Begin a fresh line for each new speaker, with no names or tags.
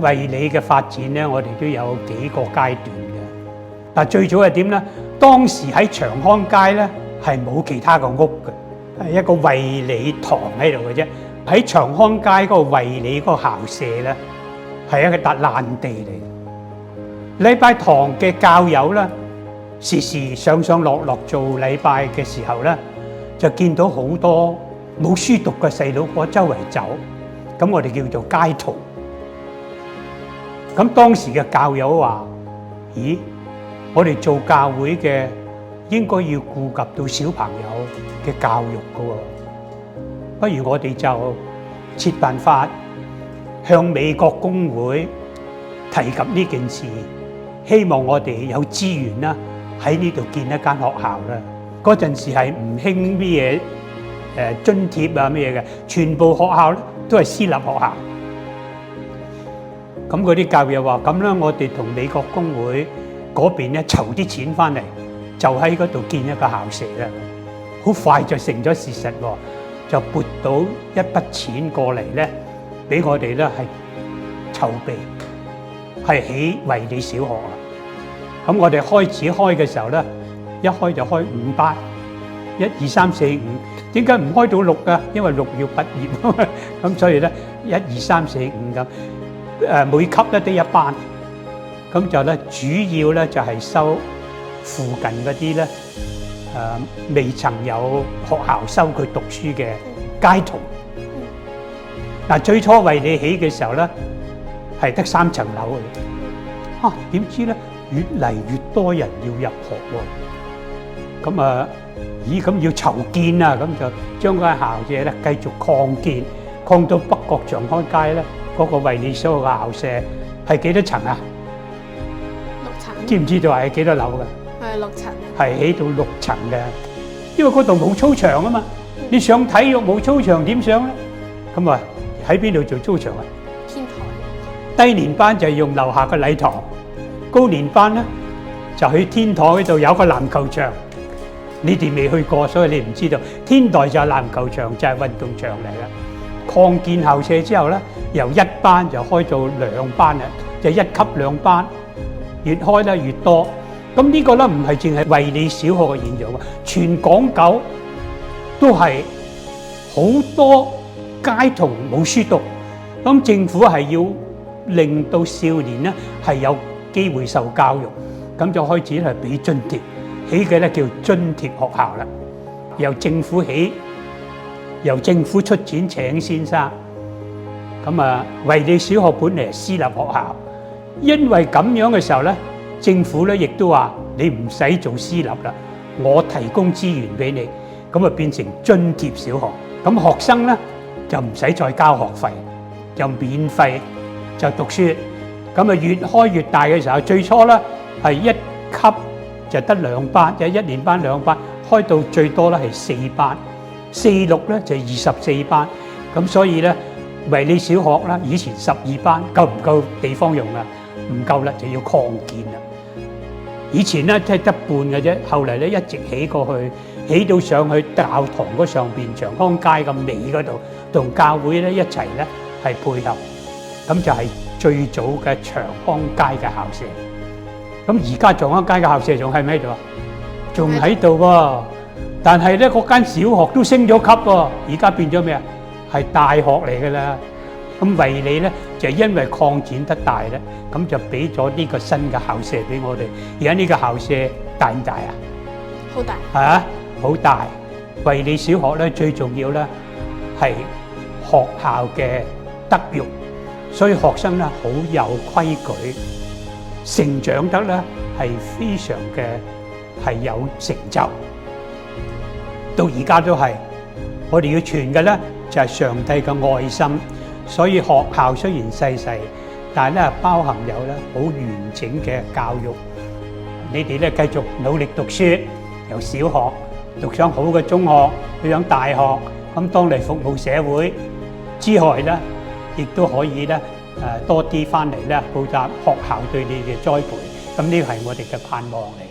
衛理嘅發展咧，我哋都有幾個階段嘅。嗱，最早係點咧？當時喺長康街咧係冇其他個屋嘅，係一個衛理堂喺度嘅啫。喺長康街嗰個衛理嗰個校舍咧係一個笪爛地嚟。禮拜堂嘅教友咧，時時上上落落做禮拜嘅時候咧，就見到好多冇書讀嘅細佬哥周圍走，咁我哋叫做街童。咁當時嘅教友話：咦，我哋做教會嘅應該要顧及到小朋友嘅教育㗎喎，不如我哋就設辦法向美國公會提及呢件事，希望我哋有資源啦，喺呢度建一間學校啦。嗰陣時係唔興咩嘢津貼啊咩嘢嘅，全部學校咧都係私立學校。咁嗰啲教友話：咁啦，我哋同美國公會嗰邊咧籌啲錢翻嚟，就喺嗰度建一個校舍啦。好快就成咗事實喎，就撥到一筆錢過嚟咧，俾我哋咧係籌備，係起衛理小學啊。咁我哋開始開嘅時候咧，一開就開5班，1、2、3、4、5。點解唔開到6㗎？因為6要畢業，咁所以咧1、2、3、4、5咁。每級咧得1班，咁就咧主要咧就係收附近嗰啲咧未曾有學校收佢讀書嘅街童。嗱，最初衛理起嘅時候咧係得3層樓嘅，點知咧越嚟越多人要入學喎，咁要籌建啊，咁就將嗰間校舍咧繼續擴建，擴到北角長康街咧。嗰個衛理小學嘅校舍係幾多層啊？6層。知唔知道係幾多樓㗎？
係6層。
係起到6層嘅，因為嗰度冇操場啊嘛。你上體育冇操場點上咧？咁啊喺邊度做操場啊？
天台。
低年班就用樓下嘅禮堂，高年班咧就去天台嗰度有個籃球場。你哋未去過，所以你唔知道。天台就係籃球場，就係運動場嚟嘅。擴建校舍之後咧，由1班就開到2班啦，就1級2班，越開得越多。咁呢個咧唔係淨係衛理小學嘅現象喎，全港九都係好多街童冇書讀。咁政府係要令到少年咧係有機會受教育，咁就開始係俾津貼，起嘅咧叫津貼學校啦，由政府起。由政府出錢請先生，咁衛理小學本嚟係私立學校，因為咁樣嘅時候咧，政府咧亦都話你唔使做私立啦，我提供資源俾你，咁啊變成津貼小學，咁學生咧就唔使再交學費，就免費就讀書，咁啊越開越大嘅時候，最初咧係1級就得2班，即係1年班2班，開到最多咧係4班。4、6咧就24班，咁所以咧衛理小學啦，以前12班夠唔夠地方用啊？唔夠啦，就要擴建啦。以前咧即係得半嘅啫，後嚟咧一直起過去，起到上去教堂嗰上邊長康街咁尾嗰度，同教會咧一齊咧係配合，咁就係最早嘅長康街嘅校舍。咁而家長康街嘅校舍仲喺唔喺度啊？仲喺度喎。但係咧，嗰間小學都升咗級喎，而家變咗咩啊？係大學嚟㗎啦。咁衛理咧就因為擴展得大咧，咁就俾咗呢個新嘅校舍俾我哋。而家呢個校舍大唔大啊？
好大。
係啊，好大。衛理小學咧最重要咧係學校嘅德育，所以學生咧好有規矩，成長得咧係非常嘅係有成就。到而家都係，我哋要傳嘅咧就係上帝嘅愛心，所以學校雖然細細，但係咧包含有咧好完整嘅教育。你哋咧繼續努力讀書，由小學讀上好嘅中學，去上大學，咁當嚟服務社會之外咧，亦都可以咧多啲翻嚟咧報答學校對你嘅栽培。咁呢個係我哋嘅盼望嚟。